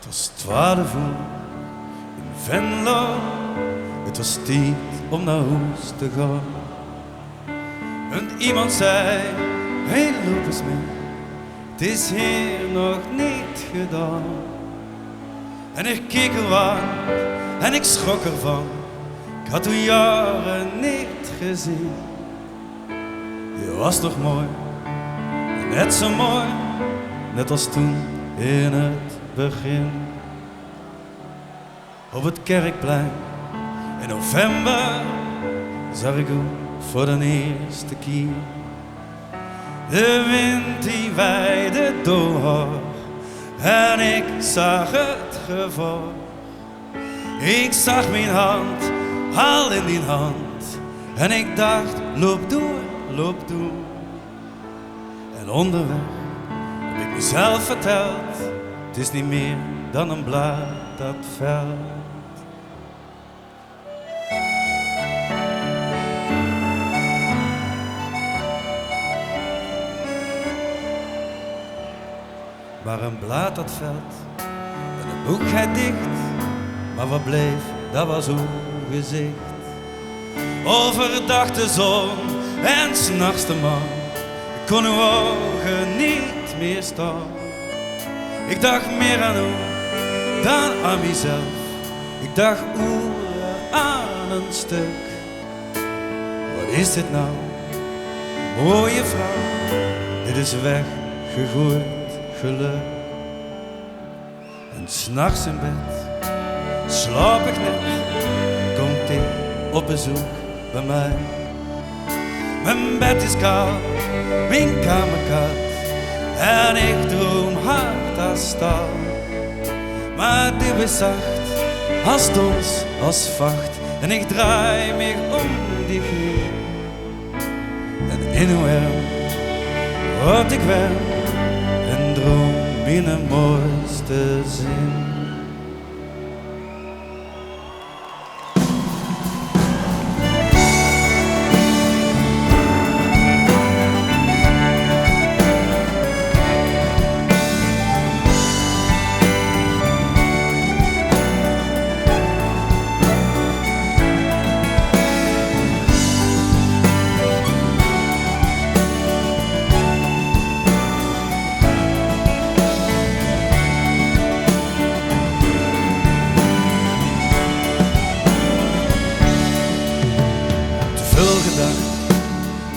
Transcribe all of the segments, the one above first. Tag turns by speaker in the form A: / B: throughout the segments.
A: was 12 uur in Venlo. Het was tijd om naar huis te gaan. En iemand zei, hey, loop eens mee. Het is hier nog niet gedaan. En ik keek er aan en ik schrok ervan. Ik had u jaren niet gezien. Je was toch mooi, net zo mooi, net als toen in het begin. Op het Kerkplein in november zag ik u voor de eerste keer. De wind die weide door en ik zag het gevaar. Ik zag mijn hand al in die hand en ik dacht, loop door, loop door. En onderweg heb ik mezelf verteld, het is niet meer dan een blad dat velt. Maar een blad dat velt en het boek gaat dicht. Maar wat bleef, dat was uw gezicht. Overdag de zon en 's nachts de maan. Ik kon uw ogen niet meer staan. Ik dacht meer aan u dan aan mezelf. Ik dacht uren aan een stuk. Wat is dit nou, mooie vrouw? Dit is weggegooid geluk. En 's nachts in bed slaap ik net, komt hij op bezoek bij mij. Mijn bed is koud, mijn kamer koud en ik droom hard als staal. Maar die is zacht, als dons, als vacht en ik draai me om die heen. En in uw arm word ik warm en droom mijn mooiste zin.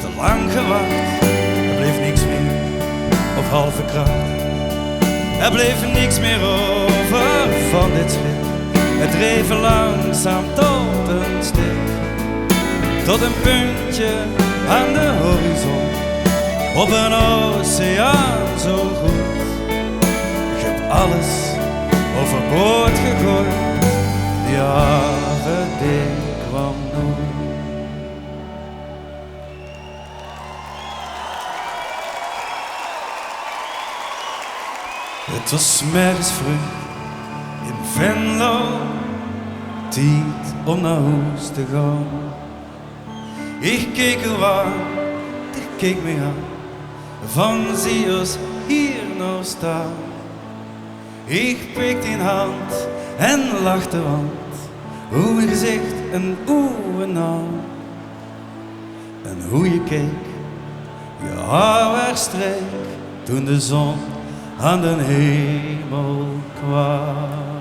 A: Te lang gewacht, er bleef niks meer op halve kracht. Er bleef niks meer over van dit schip. Het dreef langzaam tot een stip, tot een puntje aan de horizon, op een oceaan zo goed. Je hebt alles overboord gegooid, die haven die kwam nooit. Het was 's morgens vroeg in Venlo, tijd om naar huis te gaan. Ik keek er aan, die keek me aan, van zie ons hier nou staan. Ik pikte in hand en lachte, want hoe een gezicht en hoe een naam. En hoe je keek, je haar wegstreek toen de zon aan de hemel kwam.